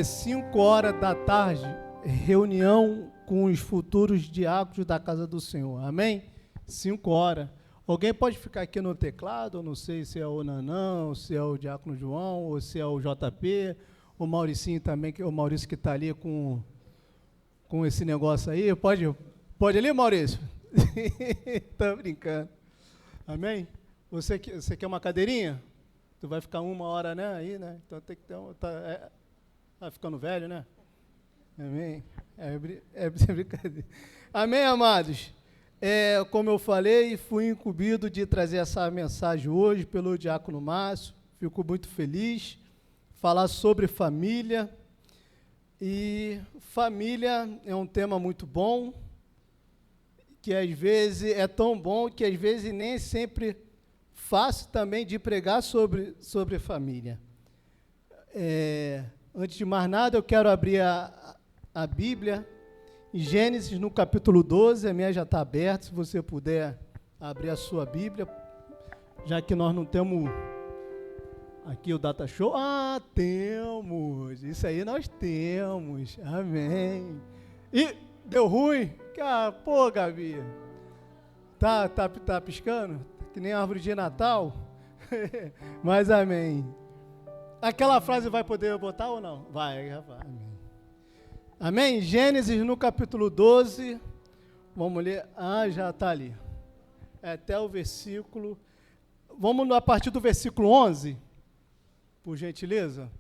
5 horas da tarde, reunião com os futuros diáconos da casa do Senhor, amém? 5 horas. Alguém pode ficar aqui no teclado, eu não sei se é o Nanão, se é o diácono João, ou se é o JP, o Mauricinho também, que é o Maurício que está ali com esse negócio aí. Pode ali, Maurício? Estou brincando. Amém? Você quer uma cadeirinha? Tu vai ficar 1 hora, né? Aí, né? Então tem que ter tá ficando velho, né? Amém? É brincadeira. Amém, amados? Como eu falei, fui incumbido de trazer essa mensagem hoje pelo diácono Márcio. Fico muito feliz. Falar sobre família. E família é um tema muito bom, que às vezes é tão bom que às vezes nem sempre fácil também de pregar sobre família. Antes de mais nada, eu quero abrir a Bíblia, em Gênesis, no capítulo 12, a minha já está aberta, se você puder abrir a sua Bíblia, já que nós não temos aqui o Data Show. Ah, temos, isso aí nós temos, amém. E deu ruim? Pô, Gabi, tá piscando? Que nem árvore de Natal? Mas amém. Aquela frase vai poder botar ou não? Vai, amém. Amém? Gênesis no capítulo 12, vamos ler, já está ali, até o versículo, vamos a partir do versículo 11, por gentileza.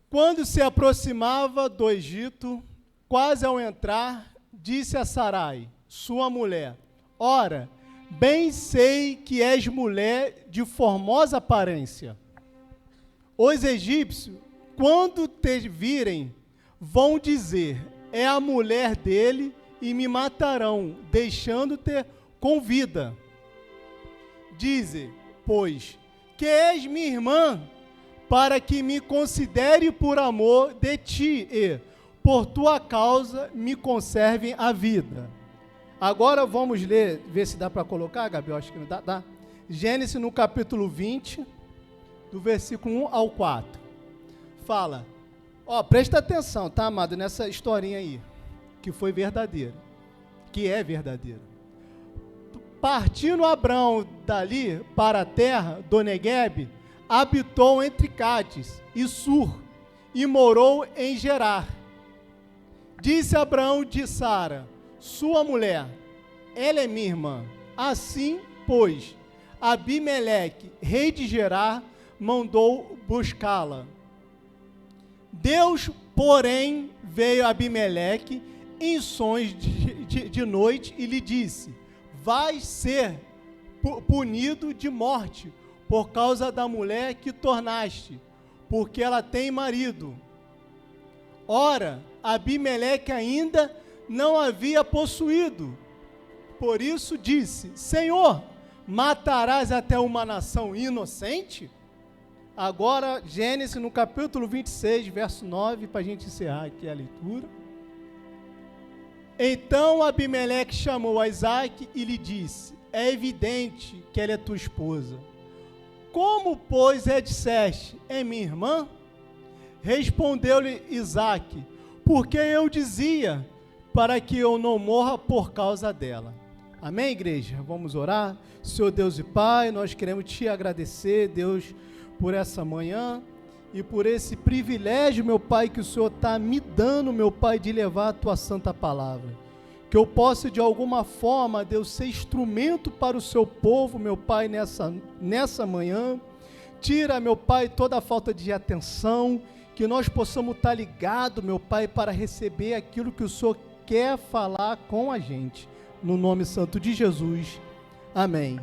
Quando se aproximava do Egito, quase ao entrar, disse a Sarai, sua mulher, ora, bem sei que és mulher de formosa aparência. Os egípcios, quando te virem, vão dizer, é a mulher dele e me matarão, deixando-te com vida. Dize, pois, que és minha irmã, para que me considere por amor de ti e, por tua causa, me conservem a vida. Agora vamos ler, ver se dá para colocar, Gabi, eu acho que não dá. Dá. Gênesis no capítulo 20, do versículo 1 ao 4. Fala, presta atenção, tá, amado, nessa historinha aí, que foi verdadeira, que é verdadeira. Partindo Abrão dali para a terra do Neguebe, habitou entre Cádiz e Sur, e morou em Gerar. Disse Abrão de Sara, sua mulher, ela é minha irmã. Assim, pois, Abimeleque, rei de Gerar, mandou buscá-la. Deus, porém, veio a Abimeleque em sonhos de noite e lhe disse, vais ser punido de morte por causa da mulher que tornaste, porque ela tem marido. Ora, Abimeleque ainda não havia possuído. Por isso disse, Senhor, matarás até uma nação inocente? Agora, Gênesis, no capítulo 26, verso 9, para a gente encerrar aqui a leitura. Então Abimeleque chamou a Isaque e lhe disse, é evidente que ela é tua esposa. Como, pois, disseste, é minha irmã? Respondeu-lhe Isaque, porque eu dizia, para que eu não morra por causa dela. Amém, igreja? Vamos orar? Senhor Deus e Pai, nós queremos te agradecer, Deus, por essa manhã e por esse privilégio, meu Pai, que o Senhor está me dando, meu Pai, de levar a tua santa palavra. Que eu possa, de alguma forma, Deus, ser instrumento para o seu povo, meu Pai, nessa manhã. Tira, meu Pai, toda a falta de atenção, que nós possamos estar ligados, meu Pai, para receber aquilo que o Senhor quer falar com a gente. No nome santo de Jesus. Amém.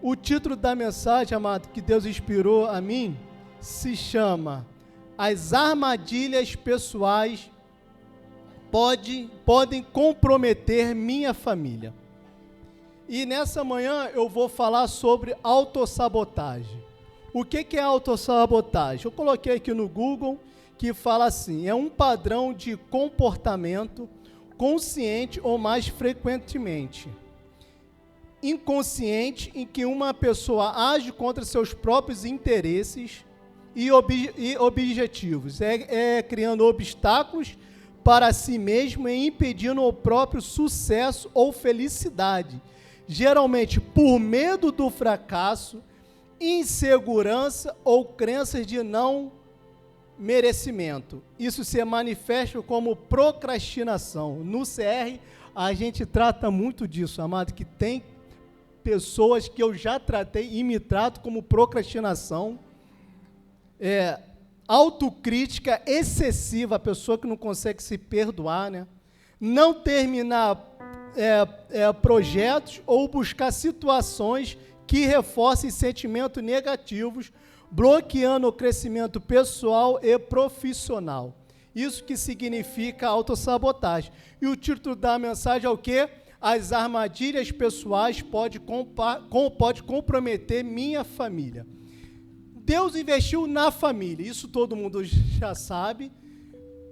O título da mensagem, amado, que Deus inspirou a mim, se chama As armadilhas pessoais podem comprometer minha família. E nessa manhã eu vou falar sobre autossabotagem. O que é autossabotagem? Eu coloquei aqui no Google que fala assim, é um padrão de comportamento consciente ou mais frequentemente inconsciente em que uma pessoa age contra seus próprios interesses e objetivos. Criando obstáculos para si mesmo e impedindo o próprio sucesso ou felicidade. Geralmente por medo do fracasso, insegurança ou crenças de não merecimento. Isso se manifesta como procrastinação. No CR, a gente trata muito disso, amado, que tem pessoas que eu já tratei e me trato como procrastinação, autocrítica excessiva, a pessoa que não consegue se perdoar, né? Não terminar projetos ou buscar situações que reforcem sentimentos negativos, bloqueando o crescimento pessoal e profissional. Isso que significa autossabotagem. E o título da mensagem é o quê? As armadilhas pessoais podem comprometer minha família. Deus investiu na família, isso todo mundo já sabe,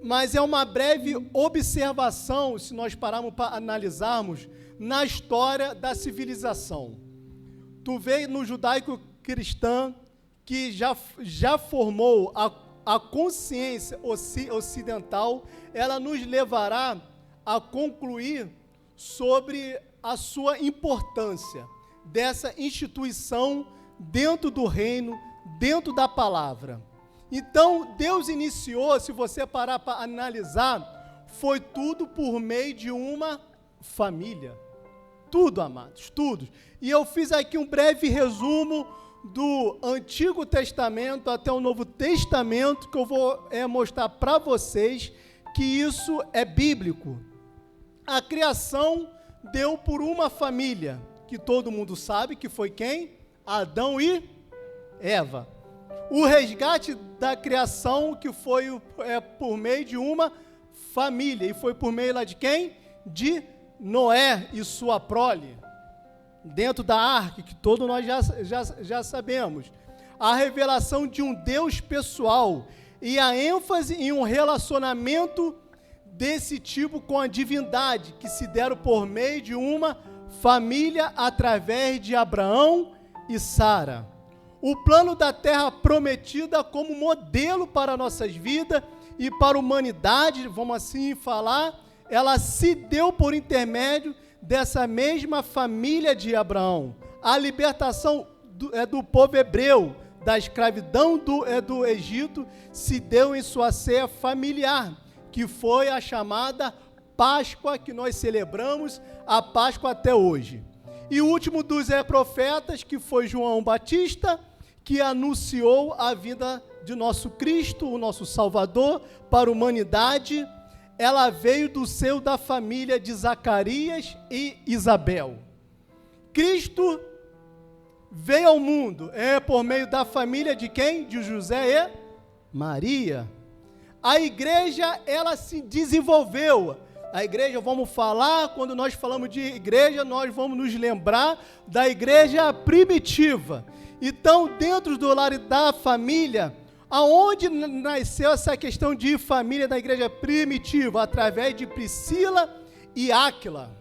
mas é uma breve observação, se nós pararmos para analisarmos, na história da civilização. Tu vê no judaico-cristã que já formou a consciência ocidental, ela nos levará a concluir sobre a sua importância dessa instituição dentro do reino, dentro da palavra. Então, Deus iniciou, se você parar para analisar, foi tudo por meio de uma família. Tudo, amados, tudo. E eu fiz aqui um breve resumo do Antigo Testamento até o Novo Testamento, que eu vou mostrar para vocês que isso é bíblico. A criação deu por uma família, que todo mundo sabe que foi quem? Adão e Eva. O resgate da criação que foi por meio de uma família, e foi por meio lá de quem? De Noé e sua prole, dentro da arca, que todos nós já sabemos. A revelação de um Deus pessoal e a ênfase em um relacionamento desse tipo com a divindade, que se deram por meio de uma família através de Abraão e Sara. O plano da terra prometida como modelo para nossas vidas e para a humanidade, vamos assim falar, ela se deu por intermédio dessa mesma família de Abraão. A libertação do povo hebreu, da escravidão do Egito, se deu em sua ceia familiar, que foi a chamada Páscoa, que nós celebramos a Páscoa até hoje. E o último dos profetas, que foi João Batista, que anunciou a vinda de nosso Cristo, o nosso Salvador, para a humanidade. Ela veio do seio da família de Zacarias e Isabel. Cristo veio ao mundo, por meio da família de quem? De José e Maria. A igreja, ela se desenvolveu. A igreja, vamos falar, quando nós falamos de igreja, nós vamos nos lembrar da igreja primitiva. Então, dentro do lar da família, aonde nasceu essa questão de família da igreja primitiva? Através de Priscila e Áquila.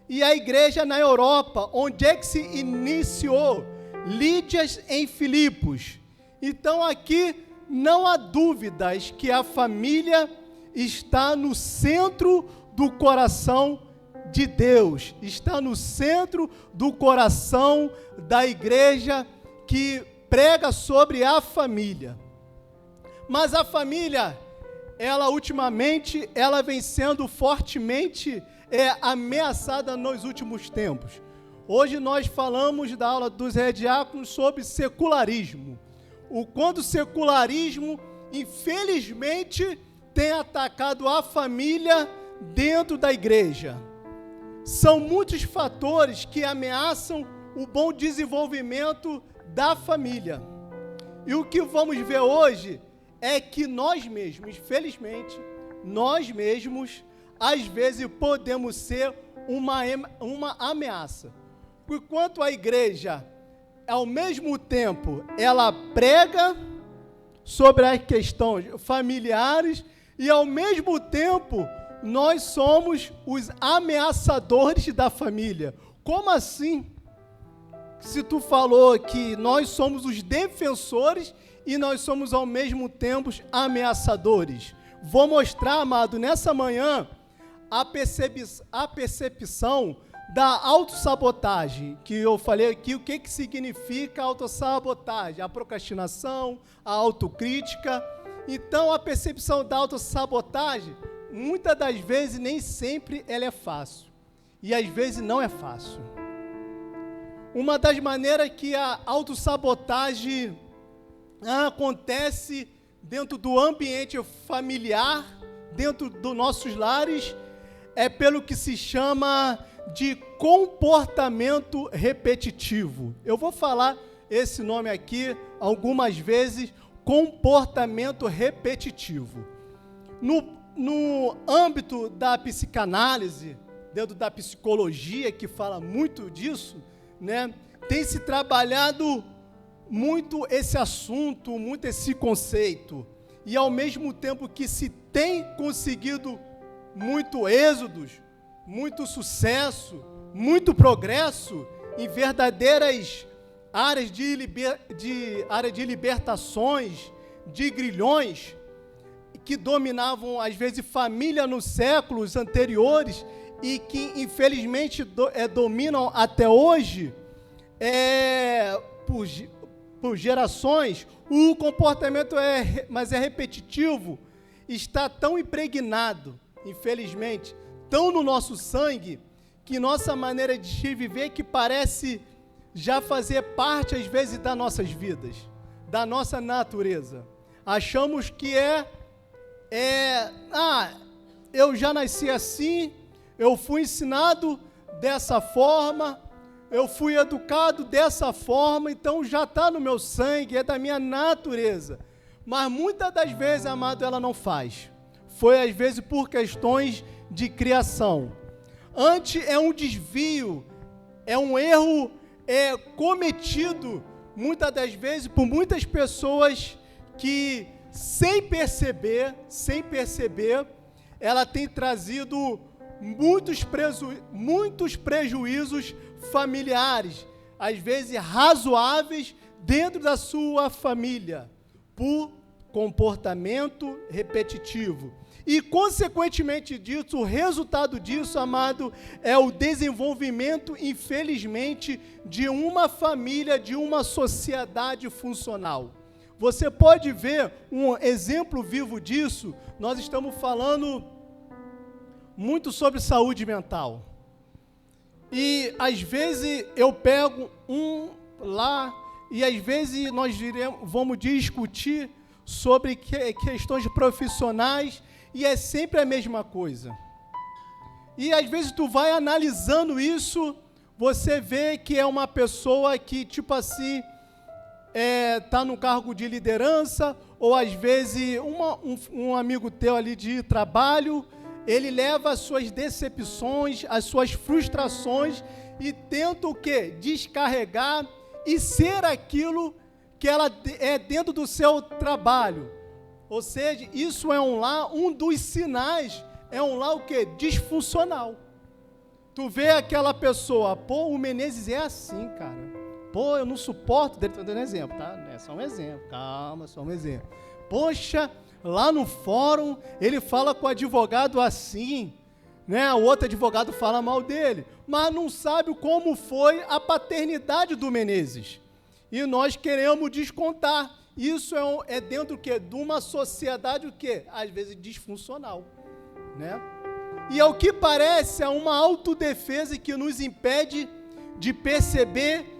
E a igreja na Europa, onde é que se iniciou? Lídias em Filipos. Então, aqui não há dúvidas que a família está no centro do coração de Deus, está no centro do coração da igreja que prega sobre a família. Mas a família, ela ultimamente, ela vem sendo fortemente ameaçada nos últimos tempos. Hoje nós falamos da aula dos diáconos sobre secularismo. Quando o secularismo, infelizmente, tem atacado a família dentro da igreja. São muitos fatores que ameaçam o bom desenvolvimento da família. E o que vamos ver hoje é que nós mesmos, infelizmente, nós mesmos, às vezes podemos ser uma ameaça. Enquanto a igreja, ao mesmo tempo, ela prega sobre as questões familiares e, ao mesmo tempo, nós somos os ameaçadores da família. Como assim? Se tu falou que nós somos os defensores e nós somos ao mesmo tempo ameaçadores. Vou mostrar, amado, nessa manhã, a percepção da autossabotagem, que eu falei aqui, o que significa autossabotagem, a procrastinação, a autocrítica. Então, a percepção da autossabotagem, muitas das vezes, nem sempre ela é fácil, e às vezes não é fácil. Uma das maneiras que a autossabotagem acontece dentro do ambiente familiar, dentro dos nossos lares, é pelo que se chama de comportamento repetitivo. Eu vou falar esse nome aqui algumas vezes, comportamento repetitivo. No âmbito da psicanálise, dentro da psicologia, que fala muito disso, né, tem se trabalhado muito esse assunto, muito esse conceito, e ao mesmo tempo que se tem conseguido muito êxodos, muito sucesso, muito progresso em verdadeiras áreas de libertações, de grilhões, que dominavam, às vezes, família nos séculos anteriores e que, infelizmente, dominam até hoje, por gerações. O comportamento mas é repetitivo, está tão impregnado, infelizmente, tão no nosso sangue, que nossa maneira de viver que parece já fazer parte, às vezes, das nossas vidas, da nossa natureza. Achamos que eu já nasci assim, eu fui ensinado dessa forma, eu fui educado dessa forma, então já está no meu sangue, é da minha natureza. Mas muitas das vezes, amado, ela não faz. Foi, às vezes, por questões de criação. Antes é um desvio, é um erro cometido, muitas das vezes, por muitas pessoas que, sem perceber, ela tem trazido muitos prejuízos familiares, às vezes razoáveis, dentro da sua família, por comportamento repetitivo. E, consequentemente disso, o resultado disso, amado, é o desenvolvimento, infelizmente, de uma família, de uma sociedade funcional. Você pode ver um exemplo vivo disso. Nós estamos falando muito sobre saúde mental. E, às vezes, eu pego um lá e, às vezes, nós vamos discutir sobre questões profissionais e é sempre a mesma coisa. E, às vezes, tu vai analisando isso, você vê que é uma pessoa que, tipo assim, está no cargo de liderança, ou, às vezes, um amigo teu ali de trabalho, ele leva as suas decepções, as suas frustrações e tenta o quê? Descarregar e ser aquilo que ela é dentro do seu trabalho. Ou seja, isso é um dos sinais, um lar o quê? Disfuncional. Tu vê aquela pessoa, o Menezes é assim, cara. Eu não suporto dele. Estou dando exemplo, tá? É só um exemplo, calma, só um exemplo. Poxa, lá no fórum, ele fala com o advogado assim, né? O outro advogado fala mal dele, mas não sabe como foi a paternidade do Menezes. E nós queremos descontar. Isso é dentro do quê? De uma sociedade, o quê? Às vezes disfuncional, né? E ao que parece, é uma autodefesa que nos impede de perceber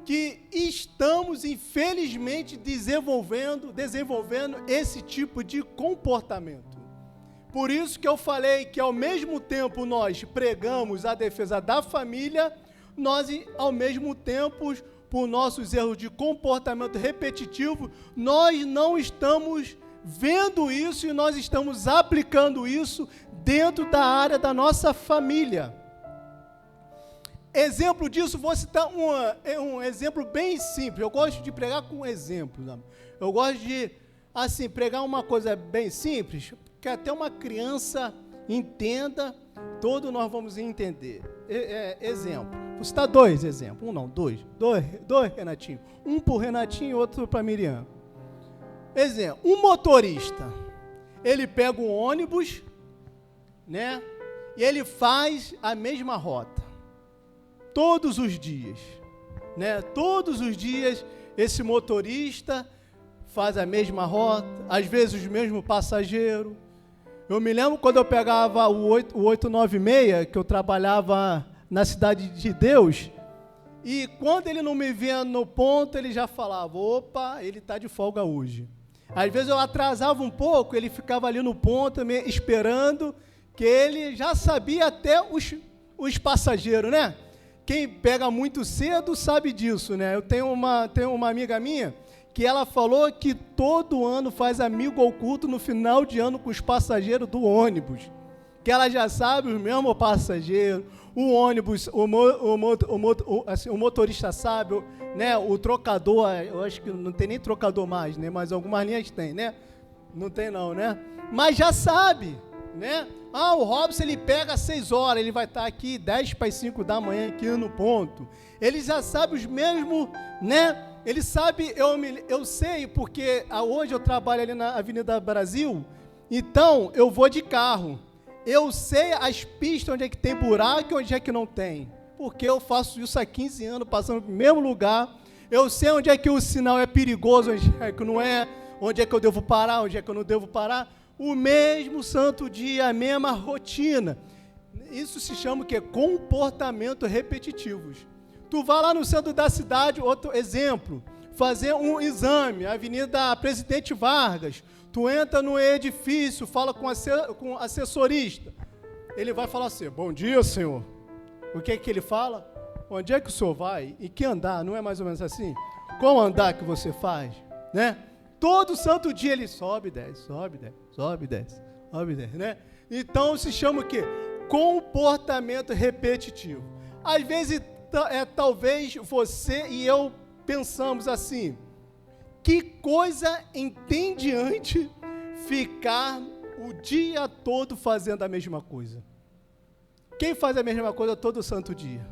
que estamos, infelizmente, desenvolvendo esse tipo de comportamento. Por isso que eu falei que, ao mesmo tempo, nós pregamos a defesa da família, nós, ao mesmo tempo, por nossos erros de comportamento repetitivo, nós não estamos vendo isso e nós estamos aplicando isso dentro da área da nossa família. Exemplo disso, vou citar um exemplo bem simples. Eu gosto de pregar com exemplos. Né? Eu gosto de, assim, pregar uma coisa bem simples, que até uma criança entenda, todos nós vamos entender. Exemplo. Vou citar dois exemplos. Dois, Renatinho. Um para o Renatinho e outro para a Miriam. Exemplo, um motorista, ele pega um ônibus, né? E ele faz a mesma rota, todos os dias, né? Todos os dias, esse motorista faz a mesma rota, às vezes o mesmo passageiro. Eu me lembro quando eu pegava o 896, que eu trabalhava na Cidade de Deus, e quando ele não me via no ponto, ele já falava, opa, ele está de folga hoje. Às vezes eu atrasava um pouco, ele ficava ali no ponto, esperando, que ele já sabia até os passageiros, né? Quem pega muito cedo sabe disso, né? Eu tenho uma amiga minha, que ela falou que todo ano faz amigo oculto no final de ano com os passageiros do ônibus. Que ela já sabe os mesmos passageiros, o ônibus, o motorista sabe, né? O trocador, eu acho que não tem nem trocador mais, né? Mas algumas linhas tem, né? Não tem não, né? Mas já sabe, né? Ah, o Robson, ele pega às 6 horas, ele vai estar aqui 10 para as 5 da manhã aqui no ponto. Ele já sabe os mesmos, né? Ele sabe, eu sei, porque hoje eu trabalho ali na Avenida Brasil, então eu vou de carro. Eu sei as pistas onde é que tem buraco e onde é que não tem. Porque eu faço isso há 15 anos, passando no mesmo lugar. Eu sei onde é que o sinal é perigoso, onde é que não é, onde é que eu devo parar, onde é que eu não devo parar. O mesmo santo dia, a mesma rotina. Isso se chama o quê? Comportamento repetitivos. Tu vai lá no centro da cidade, outro exemplo, fazer um exame, Avenida Presidente Vargas. Tu entra no edifício, fala com o assessorista. Ele vai falar assim, bom dia, senhor. O que é que ele fala? Onde é que o senhor vai? E que andar? Não é mais ou menos assim? Qual andar que você faz? Né? Todo santo dia ele sobe, desce, sobe, desce, sobe, desce, sobe, desce, né? Então se chama o quê? Comportamento repetitivo. Às vezes, talvez você e eu pensamos assim, que coisa entediante ficar o dia todo fazendo a mesma coisa. Quem faz a mesma coisa todo santo dia?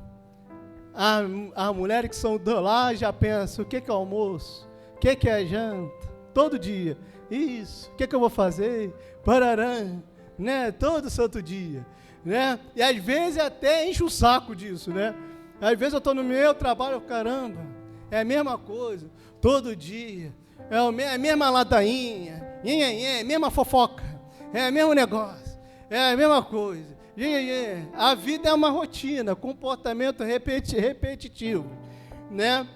As mulheres que são lá já pensam, o que é almoço? O que é janta? Todo dia. Isso, o que eu vou fazer? Pararã, né? Todo santo dia, né? E às vezes até enche o saco disso, né? Às vezes eu estou no meu trabalho, caramba, é a mesma coisa, todo dia, é a mesma ladainha, é a mesma fofoca, é o mesmo negócio, é a mesma coisa. A vida é uma rotina, comportamento repetitivo, né?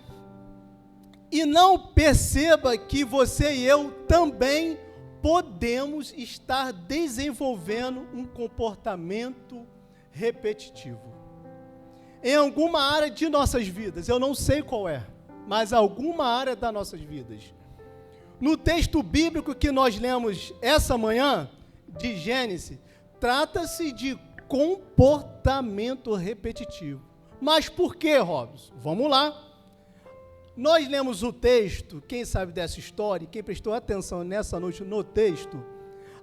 E não perceba que você e eu também podemos estar desenvolvendo um comportamento repetitivo. Em alguma área de nossas vidas, eu não sei qual é, mas alguma área das nossas vidas. No texto bíblico que nós lemos essa manhã, de Gênesis, trata-se de comportamento repetitivo. Mas por que, Robson? Vamos lá. Nós lemos o texto, quem sabe dessa história, quem prestou atenção nessa noite no texto,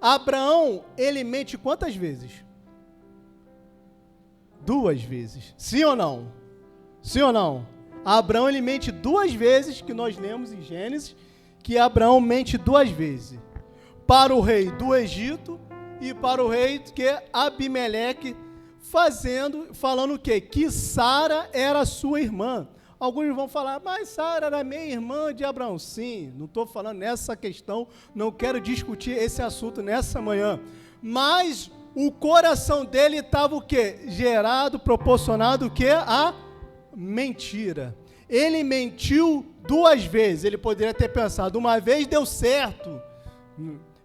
Abraão, ele mente quantas vezes? 2 vezes. Sim ou não? Sim ou não? Abraão, ele mente 2 vezes, que nós lemos em Gênesis, que Abraão mente 2 vezes. Para o rei do Egito e para o rei que é Abimeleque, falando o quê? Que Sara era sua irmã. Alguns vão falar, mas Sara era meia irmã de Abraão. Sim, não estou falando nessa questão, não quero discutir esse assunto nessa manhã. Mas o coração dele estava o quê? Gerado, proporcionado o quê? A mentira. Ele mentiu 2 vezes. Ele poderia ter pensado, uma vez deu certo,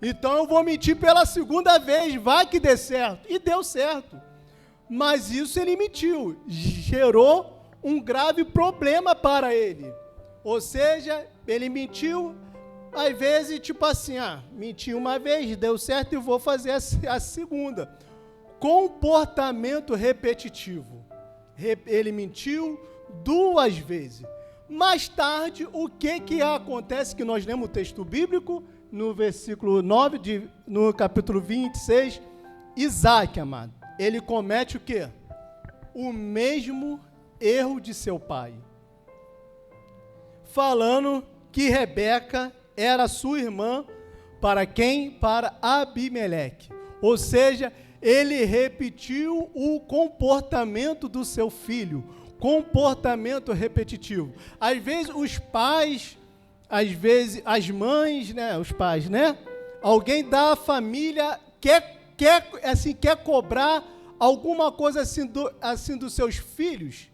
então eu vou mentir pela 2ª vez, vai que dê certo. E deu certo. Mas isso ele mentiu, gerou um grave problema para ele. Ou seja, ele mentiu, às vezes, tipo assim, menti uma vez, deu certo e vou fazer a segunda. Comportamento repetitivo. Ele mentiu 2 vezes. Mais tarde, o que acontece, que nós lemos o texto bíblico, no versículo 9, no capítulo 26, Isaac, amado, ele comete o quê? O mesmo erro de seu pai, falando que Rebeca era sua irmã, para quem? Para Abimeleque. Ou seja, ele repetiu o comportamento do seu filho, comportamento repetitivo. Às vezes os pais, às vezes as mães, né, os pais, né? Alguém da família quer cobrar alguma coisa assim dos seus filhos,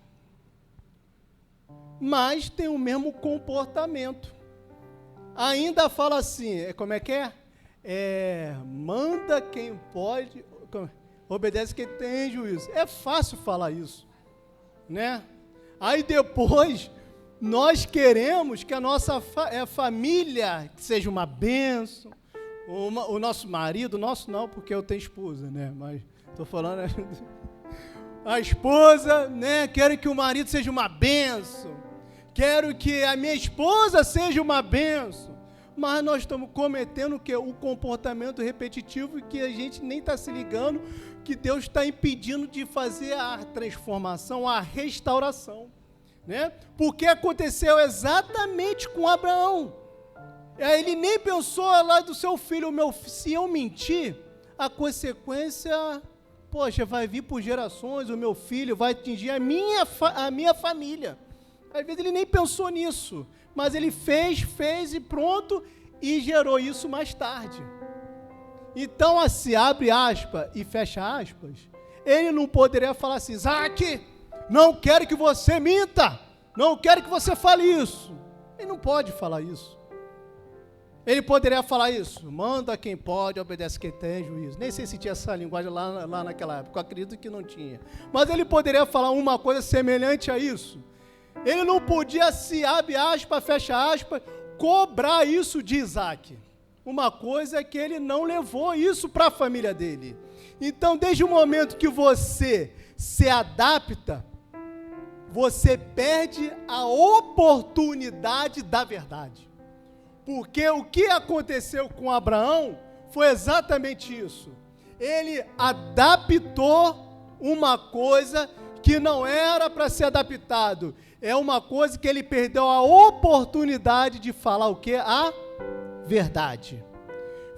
mas tem o mesmo comportamento. Ainda fala assim, como é que é? Manda quem pode, obedece quem tem juízo. É fácil falar isso, né? Aí depois, nós queremos que a nossa família seja uma bênção, o nosso marido, nosso não, porque eu tenho esposa, né? Mas estou falando a esposa, né? Quero que o marido seja uma bênção, quero que a minha esposa seja uma bênção, mas nós estamos cometendo o comportamento repetitivo que a gente nem está se ligando, que Deus está impedindo de fazer a transformação, a restauração, né? Porque aconteceu exatamente com Abraão. Ele nem pensou lá do seu filho, se eu mentir, a consequência, poxa, vai vir por gerações, o meu filho vai atingir a minha família. Às vezes ele nem pensou nisso, mas ele fez e pronto, e gerou isso mais tarde. Então, se abre aspas e fecha aspas, ele não poderia falar assim, Isaac, não quero que você minta, não quero que você fale isso. Ele não pode falar isso. Ele poderia falar isso, manda quem pode, obedece quem tem juízo. Nem sei se tinha essa linguagem lá naquela época, eu acredito que não tinha. Mas ele poderia falar uma coisa semelhante a isso. Ele não podia, se abre aspas, fecha aspas, cobrar isso de Isaac. Uma coisa é que ele não levou isso para a família dele. Então, desde o momento que você se adapta, você perde a oportunidade da verdade. Porque o que aconteceu com Abraão foi exatamente isso. Ele adaptou uma coisa que não era para ser adaptado. É uma coisa que ele perdeu a oportunidade de falar o quê? A verdade.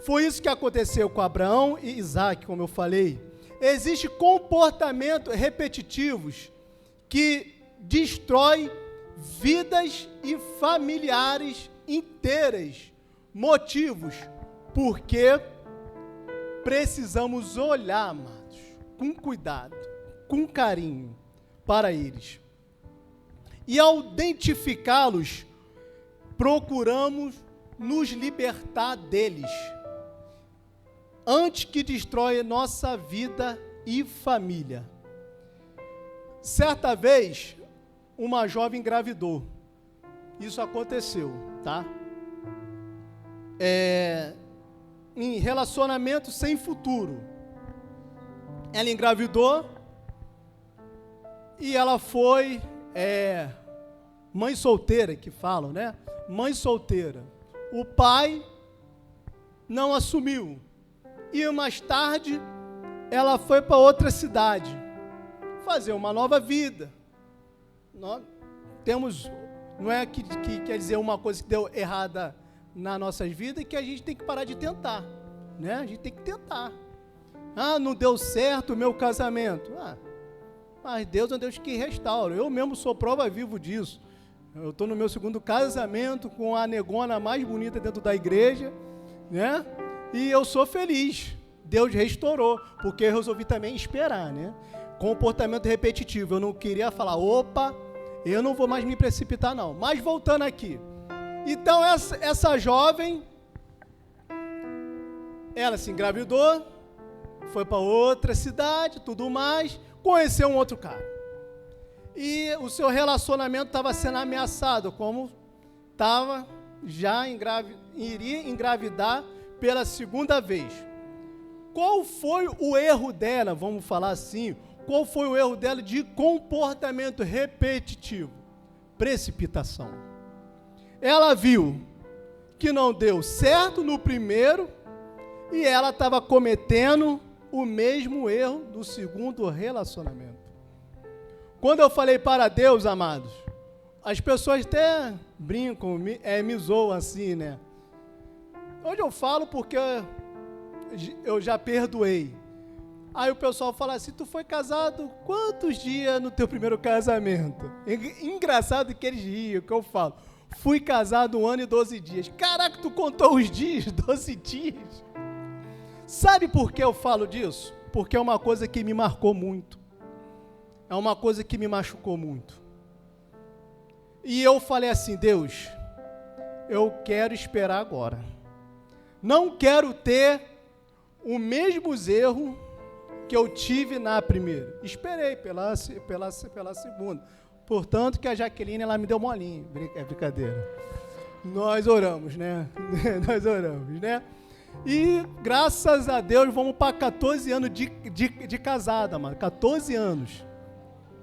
Foi isso que aconteceu com Abraão e Isaac, como eu falei. Existem comportamentos repetitivos que destroem vidas e familiares inteiras. Motivos, porque precisamos olhar, amados, com cuidado, com carinho para eles. E ao identificá-los, procuramos nos libertar deles, antes que destrói nossa vida e família. Certa vez, uma jovem engravidou. Isso aconteceu, tá? Em relacionamento sem futuro. Ela engravidou e ela foi mãe solteira, que falam, né? Mãe solteira. O pai não assumiu. E mais tarde, ela foi para outra cidade fazer uma nova vida. Nós temos... Não é que quer dizer uma coisa que deu errada nas nossas vidas, que a gente tem que parar de tentar, né? A gente tem que tentar. Não deu certo o meu casamento. Mas Deus é um Deus que restaura. Eu mesmo sou prova viva disso. Eu estou no meu segundo casamento com a negona mais bonita dentro da igreja, né? E eu sou feliz. Deus restaurou, porque eu resolvi também esperar, né? Comportamento repetitivo. Eu não queria falar, opa, eu não vou mais me precipitar, não. Mas voltando aqui. Então, essa jovem, ela se engravidou, foi para outra cidade, tudo mais, conheceu um outro cara. E o seu relacionamento estava sendo ameaçado, como estava já iria engravidar pela segunda vez. Qual foi o erro dela, vamos falar assim, qual foi o erro dela de comportamento repetitivo? Precipitação. Ela viu que não deu certo no primeiro e ela estava cometendo o mesmo erro do segundo relacionamento. Quando eu falei para Deus, amados, as pessoas até brincam, me zoam assim, né? Hoje eu falo porque eu já perdoei. Aí o pessoal fala assim, tu foi casado quantos dias no teu primeiro casamento? Engraçado que eles riam, que eu falo. Fui casado 1 ano e 12 dias. Caraca, tu contou os dias? 12 dias? Sabe por que eu falo disso? Porque é uma coisa que me marcou muito. É uma coisa que me machucou muito. E eu falei assim, Deus, eu quero esperar agora. Não quero ter o mesmo erro que eu tive na primeira. Esperei pela segunda. Portanto, que a Jaqueline, ela me deu molinho. É brincadeira. Nós oramos, né? Nós oramos, né? E, graças a Deus, vamos para 14 anos de casada, mano. 14 anos.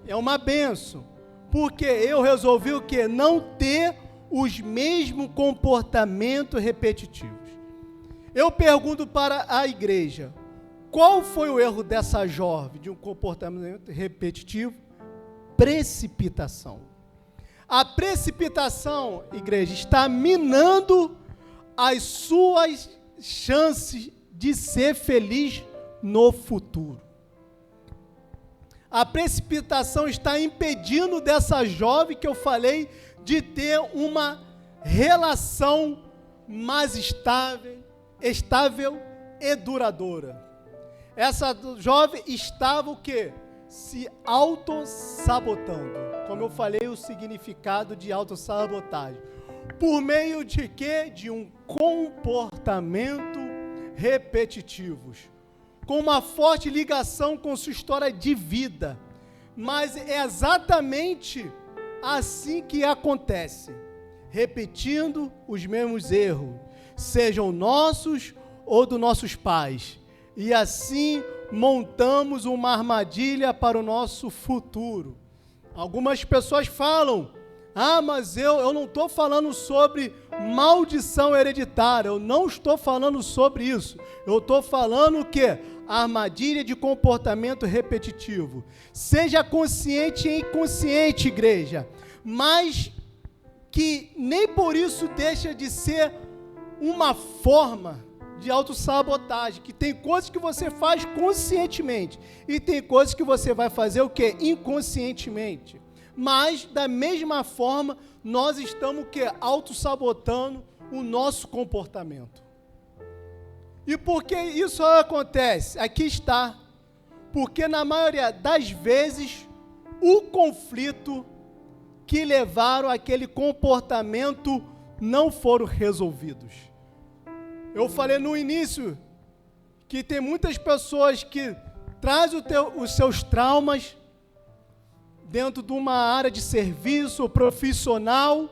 É uma benção. Porque eu resolvi o quê? Não ter os mesmos comportamentos repetitivos. Eu pergunto para a igreja, qual foi o erro dessa jovem de um comportamento repetitivo? Precipitação. A precipitação, igreja, está minando as suas chances de ser feliz no futuro. A precipitação está impedindo dessa jovem que eu falei de ter uma relação mais estável e duradoura. Essa jovem estava o quê? Se autossabotando. Como eu falei, o significado de autossabotagem. Por meio de quê? De um comportamento repetitivos. Com uma forte ligação com sua história de vida. Mas é exatamente assim que acontece. Repetindo os mesmos erros. Sejam nossos ou dos nossos pais. E assim montamos uma armadilha para o nosso futuro. Algumas pessoas falam, mas eu não estou falando sobre maldição hereditária, eu não estou falando sobre isso. Eu estou falando o quê? Armadilha de comportamento repetitivo. Seja consciente e inconsciente, igreja, mas que nem por isso deixa de ser uma forma de autossabotagem, que tem coisas que você faz conscientemente e tem coisas que você vai fazer o quê? Inconscientemente. Mas, da mesma forma, nós estamos o quê? Autossabotando o nosso comportamento. E por que isso acontece? Aqui está. Porque, na maioria das vezes, o conflito que levaram aquele comportamento não foram resolvidos. Eu falei no início que tem muitas pessoas que trazem os seus traumas dentro de uma área de serviço profissional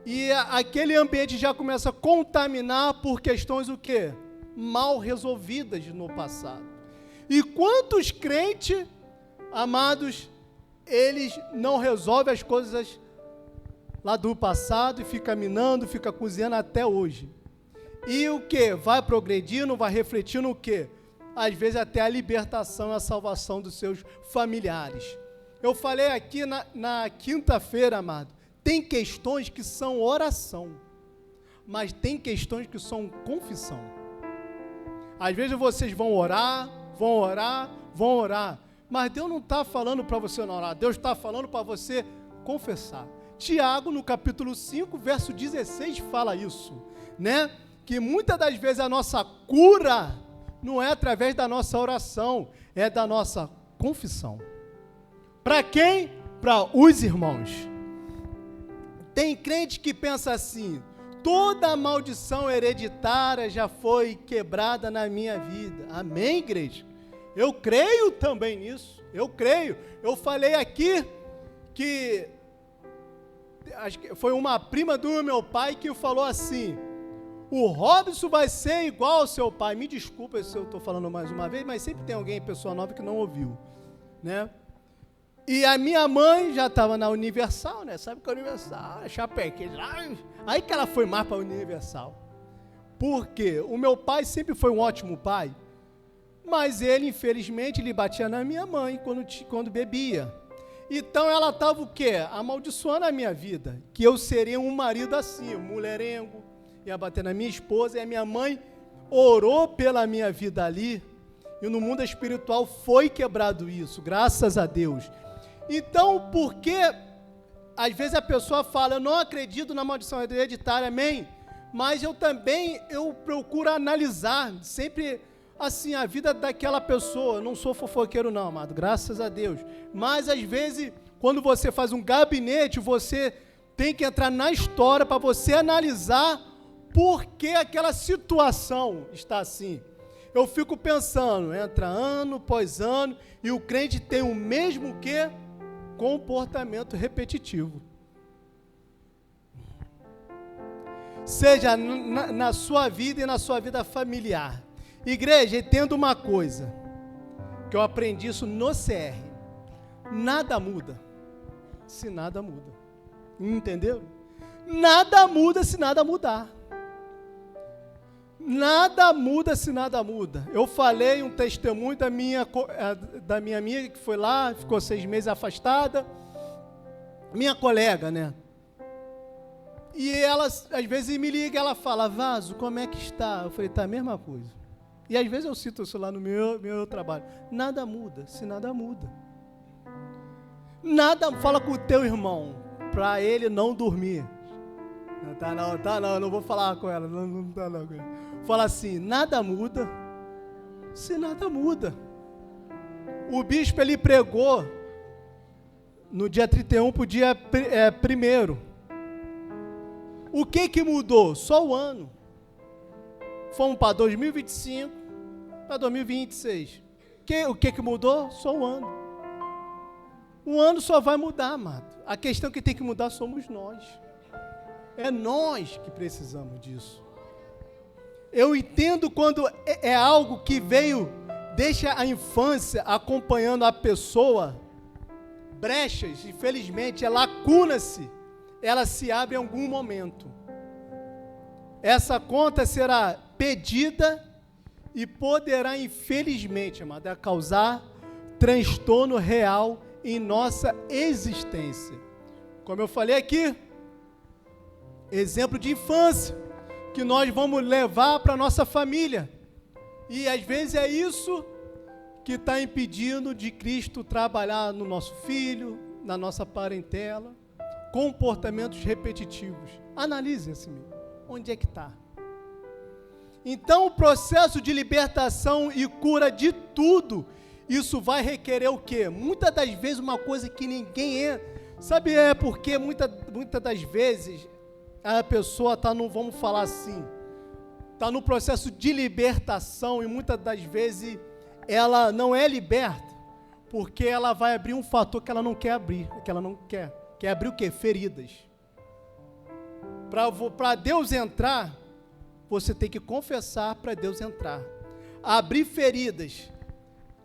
e aquele ambiente já começa a contaminar por questões o quê? Mal resolvidas no passado. E quantos crentes, amados, eles não resolvem as coisas lá do passado e fica minando, fica cozinhando até hoje. E o que? Vai progredindo, vai refletindo o quê? Às vezes até a libertação e a salvação dos seus familiares. Eu falei aqui na quinta-feira, amado, tem questões que são oração, mas tem questões que são confissão. Às vezes vocês vão orar, mas Deus não está falando para você não orar, Deus está falando para você confessar. Tiago, no capítulo 5, verso 16, fala isso, né? Que muitas das vezes a nossa cura não é através da nossa oração, é da nossa confissão. Para quem? Para os irmãos. Tem crente que pensa assim, toda a maldição hereditária já foi quebrada na minha vida. Amém, igreja? Eu creio também nisso, eu creio. Eu falei aqui que acho que foi uma prima do meu pai que falou assim, o Robson vai ser igual ao seu pai. Me desculpa se eu estou falando mais uma vez, mas sempre tem alguém, pessoa nova, que não ouviu, né? E a minha mãe já estava na Universal, né? Sabe que a Universal é chapequinha. Aí que ela foi mais para a Universal. Por quê? O meu pai sempre foi um ótimo pai, mas ele, infelizmente, ele batia na minha mãe quando bebia. Então ela estava o quê? Amaldiçoando a minha vida, que eu seria um marido assim, um mulherengo. ia bater na minha esposa, e a minha mãe orou pela minha vida ali, e no mundo espiritual foi quebrado isso, graças a Deus. Então, por que às vezes a pessoa fala, eu não acredito na maldição hereditária, amém? Mas eu procuro analisar sempre assim a vida daquela pessoa. Eu não sou fofoqueiro não, amado, graças a Deus. Mas às vezes, quando você faz um gabinete, você tem que entrar na história para você analisar por que aquela situação está assim. Eu fico pensando, entra ano após ano, e o crente tem o mesmo comportamento repetitivo. Seja na sua vida e na sua vida familiar. Igreja, entenda uma coisa, que eu aprendi isso no CR. Nada muda se nada muda. Entendeu? Nada muda se nada mudar. Nada muda se nada muda. Eu falei um testemunho da minha amiga que foi lá, ficou 6 meses afastada. Minha colega, né? E ela, às vezes, me liga, ela fala, Vaso, como é que está? Eu falei, tá a mesma coisa. E às vezes eu cito isso lá no meu trabalho. Nada muda se nada muda. Nada, fala com o teu irmão, para ele não dormir. Não, eu não vou falar com ela, não tá não. Fala assim, nada muda se nada muda. O bispo, ele pregou no dia 31 para o dia 1º. O que mudou? Só o ano. Fomos para 2025, para 2026. O que mudou? Só o ano. O ano só vai mudar, amado. A questão que tem que mudar somos nós. É nós que precisamos disso. Eu entendo quando é algo que veio, deixa a infância acompanhando a pessoa, brechas, infelizmente, lacunas-se, ela se abre em algum momento. Essa conta será pedida e poderá, infelizmente, amada, causar transtorno real em nossa existência. Como eu falei aqui, exemplo de infância, que nós vamos levar para a nossa família. E às vezes é isso que está impedindo de Cristo trabalhar no nosso filho, na nossa parentela, comportamentos repetitivos. Analise assim, onde é que está? Então o processo de libertação e cura de tudo, isso vai requerer o quê? Muitas das vezes uma coisa que ninguém sabe, porque muitas das vezes a pessoa está no, vamos falar assim, está no processo de libertação e muitas das vezes ela não é liberta, porque ela vai abrir um fator que ela não quer abrir, que ela não quer. Quer abrir o quê? Feridas. Para Deus entrar, você tem que confessar para Deus entrar. Abrir feridas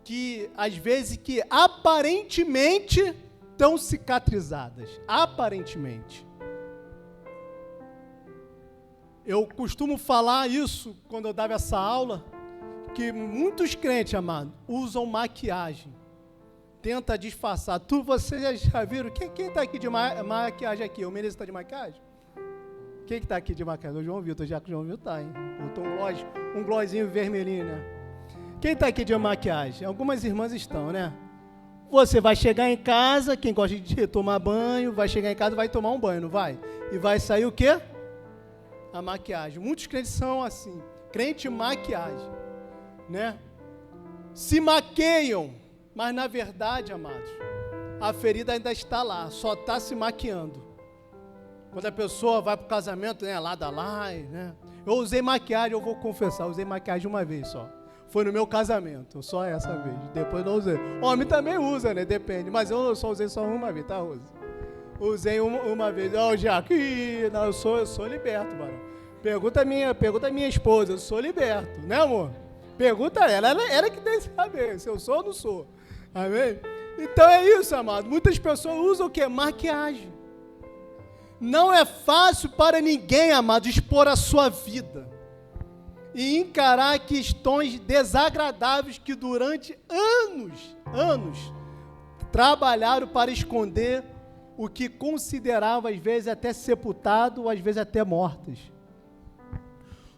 que, às vezes, que aparentemente estão cicatrizadas. Aparentemente. Eu costumo falar isso, quando eu dava essa aula, que muitos crentes, amado, usam maquiagem. Tenta disfarçar. Vocês já viram? Quem está aqui de maquiagem aqui? O Menezes está de maquiagem? Quem que está aqui de maquiagem? O João Vitor, já que o João Vitor está, hein? Botou um glossinho vermelhinho, né? Quem está aqui de maquiagem? Algumas irmãs estão, né? Você vai chegar em casa, quem gosta de tomar banho, vai chegar em casa e vai tomar um banho, não vai? E vai sair o quê? A maquiagem. Muitos crentes são assim, crente maquiagem, né? Se maqueiam. Mas, na verdade, amados, a ferida ainda está lá, só está se maquiando. Quando a pessoa vai para o casamento, né, lá da live, né? Eu usei maquiagem, eu vou confessar, usei maquiagem uma vez só. Foi no meu casamento, só essa vez. Depois não usei. Homem também usa, né? Depende. Mas eu só usei só uma vez, tá, Rosa? Usei uma vez. Ó, Jaco, não, eu sou liberto, mano. Pergunta a minha esposa, eu sou liberto, né, amor? Pergunta ela que tem que saber se eu sou ou não sou. Amém? Então é isso, amado. Muitas pessoas usam o quê? Maquiagem. Não é fácil para ninguém, amado, expor a sua vida e encarar questões desagradáveis que durante anos, trabalharam para esconder o que consideravam, às vezes, até sepultado, ou às vezes até mortas.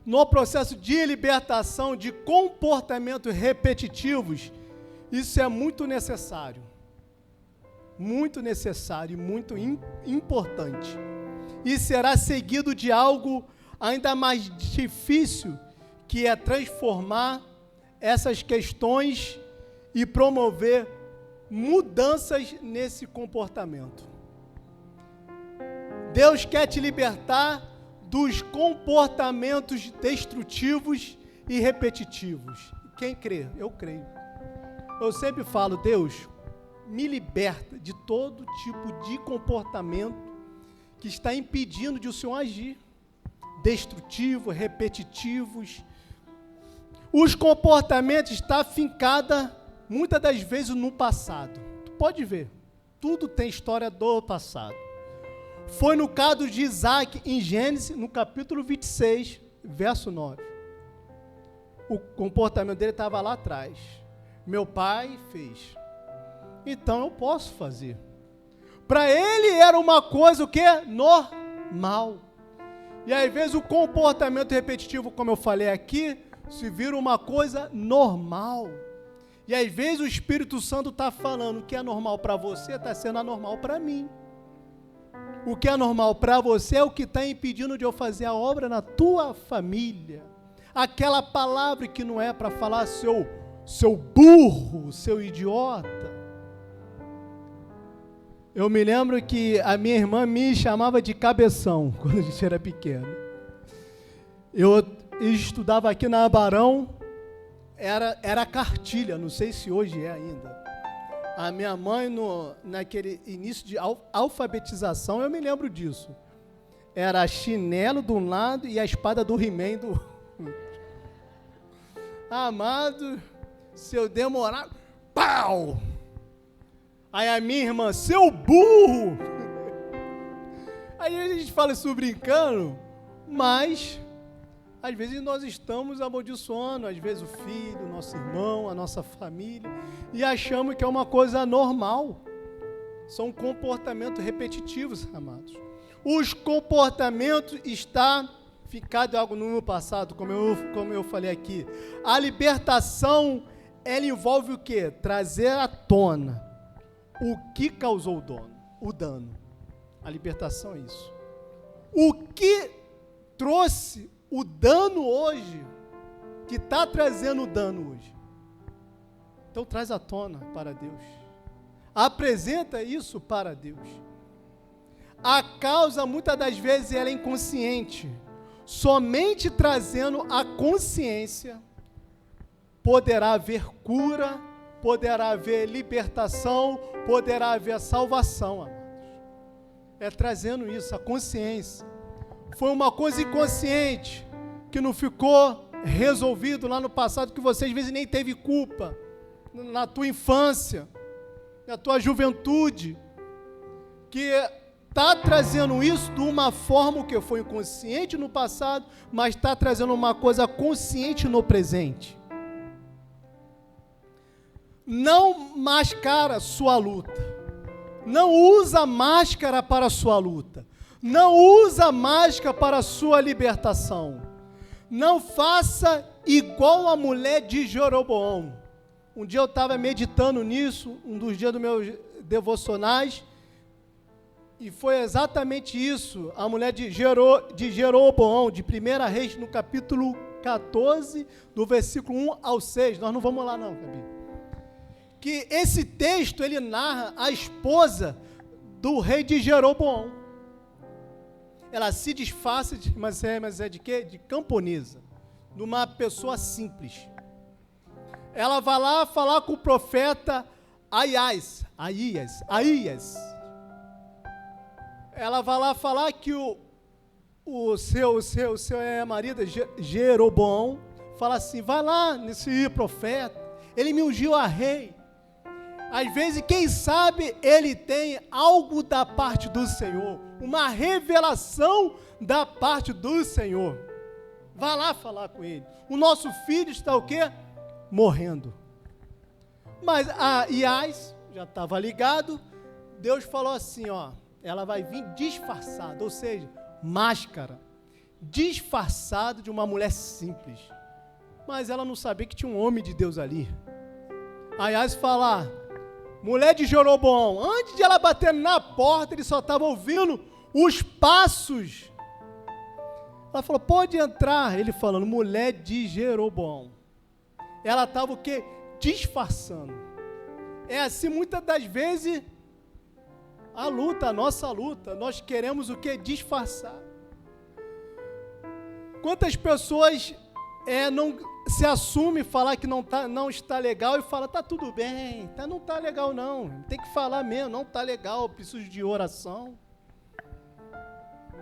no processo de libertação de comportamentos repetitivos, isso é muito necessário. Muito necessário e muito importante. E será seguido de algo ainda mais difícil, que é transformar essas questões e promover mudanças nesse comportamento. Deus quer te libertar dos comportamentos destrutivos e repetitivos. Quem crê? Eu creio. Eu sempre falo, Deus, me liberta de todo tipo de comportamento que está impedindo de o Senhor agir. Destrutivos, repetitivos. Os comportamentos estão fincados, muitas das vezes, no passado. Tu pode ver, tudo tem história do passado. Foi no caso de Isaac, em Gênesis, no capítulo 26, verso 9. O comportamento dele estava lá atrás. Meu pai fez. Então eu posso fazer. Para ele era uma coisa o quê? Normal. E às vezes o comportamento repetitivo, como eu falei aqui, se vira uma coisa normal. E às vezes o Espírito Santo está falando o que é normal para você, está sendo anormal para mim. O que é normal para você é o que está impedindo de eu fazer a obra na tua família. Aquela palavra que não é para falar seu burro, seu idiota. Eu me lembro que a minha irmã me chamava de cabeção, quando a gente era pequeno. Eu estudava aqui na Barão, era cartilha, não sei se hoje é ainda. A minha mãe, naquele início de alfabetização, eu me lembro disso. Era chinelo de um lado e a espada do He-Man do outro. Amado, se eu demorar, pau! Aí a minha irmã, seu burro! Aí a gente fala isso brincando, mas às vezes nós estamos amaldiçoando, às vezes o filho, o nosso irmão, a nossa família, e achamos que é uma coisa normal. São comportamentos repetitivos, amados. Os comportamentos estão ficados algo no passado, como eu falei aqui. A libertação, ela envolve o quê? Trazer à tona o que causou o dano. A libertação é isso. O que trouxe o dano hoje, que está trazendo o dano hoje. Então traz à tona para Deus. Apresenta isso para Deus. A causa, muitas das vezes, ela é inconsciente. Somente trazendo a consciência, poderá haver cura, poderá haver libertação, poderá haver salvação, amados. É trazendo isso, a consciência. Foi uma coisa inconsciente, que não ficou resolvido lá no passado, que você às vezes nem teve culpa, na tua infância, na tua juventude, que está trazendo isso de uma forma que foi inconsciente no passado, mas está trazendo uma coisa consciente no presente. Não mascara sua luta. Não usa máscara para a sua luta. Não usa máscara para a sua libertação. Não faça igual a mulher de Jeroboão. Um dia eu estava meditando nisso, um dos dias dos meus devocionais, e foi exatamente isso. A mulher de Jeroboão, de 1 Reis, no capítulo 14, do versículo 1 ao 6. Nós não vamos lá não, Gabi. Que esse texto, ele narra a esposa do rei de Jeroboão. Ela se disfarça, mas é de quê? De camponesa, de uma pessoa simples. Ela vai lá falar com o profeta Aías. Ela vai lá falar que o seu marido, Jeroboão, fala assim, vai lá nesse profeta, ele me ungiu a rei. Às vezes, quem sabe, ele tem algo da parte do Senhor, uma revelação da parte do Senhor. Vá lá falar com ele. O nosso filho está o quê? Morrendo. Mas a Iás já estava ligado. Deus falou assim, ó, ela vai vir disfarçada, ou seja, máscara. disfarçado de uma mulher simples. Mas ela não sabia que tinha um homem de Deus ali. Aí Ahaz fala, mulher de Jeroboão, antes de ela bater na porta, ele só estava ouvindo os passos. Ela falou, pode entrar. Ele falando, mulher de Jeroboão. Ela estava o quê? Disfarçando. É assim, muitas das vezes, a luta, a nossa luta, nós queremos o quê? Disfarçar. Quantas pessoas não se assume falar que não está legal e fala, tá tudo bem, não está legal não, tem que falar mesmo, não está legal, eu preciso de oração.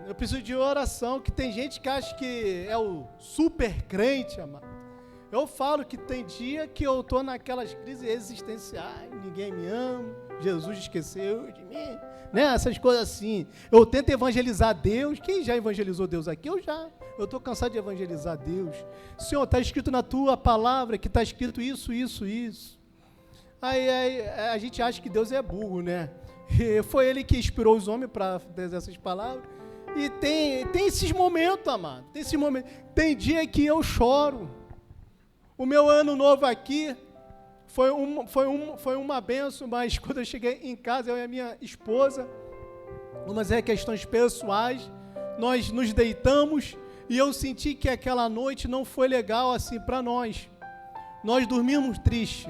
Eu preciso de oração, que tem gente que acha que é o super crente, amado. Eu falo que tem dia que eu estou naquelas crises existenciais, ninguém me ama, Jesus esqueceu de mim, né? Essas coisas assim. Eu tento evangelizar Deus. Quem já evangelizou Deus aqui? Eu estou cansado de evangelizar Deus. Senhor, está escrito na tua palavra que está escrito isso, isso, isso. Aí a gente acha que Deus é burro, né? E foi Ele que inspirou os homens para dizer essas palavras. E tem esses momentos, amado. Tem esses momentos. Tem dia que eu choro. O meu ano novo aqui foi uma benção, mas quando eu cheguei em casa, eu e a minha esposa, umas questões pessoais, nós nos deitamos e eu senti que aquela noite não foi legal assim para nós. Nós dormimos triste.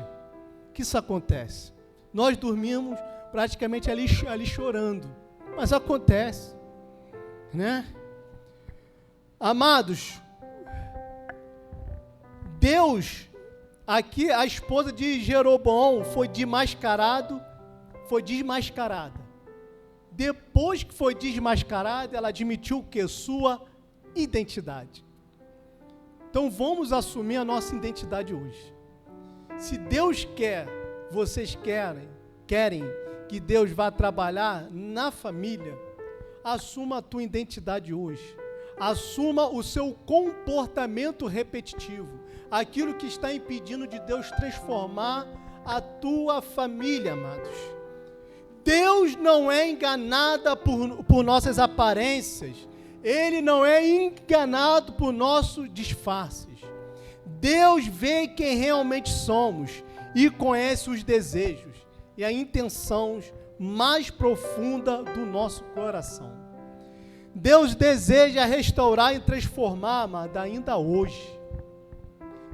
O que isso acontece? Nós dormimos praticamente ali chorando. Mas acontece, né? Amados, Deus, aqui a esposa de Jeroboão foi desmascarada. Depois que foi desmascarada, ela admitiu que sua identidade. Então vamos assumir a nossa identidade hoje. Se Deus quer, vocês querem que Deus vá trabalhar na família, assuma a tua identidade hoje. Assuma o seu comportamento repetitivo, aquilo que está impedindo de Deus transformar a tua família, amados. Deus não é enganado por nossas aparências, Ele não é enganado por nossos disfarces. Deus vê quem realmente somos e conhece os desejos e as intenções mais profundas do nosso coração. Deus deseja restaurar e transformar, amada, ainda hoje.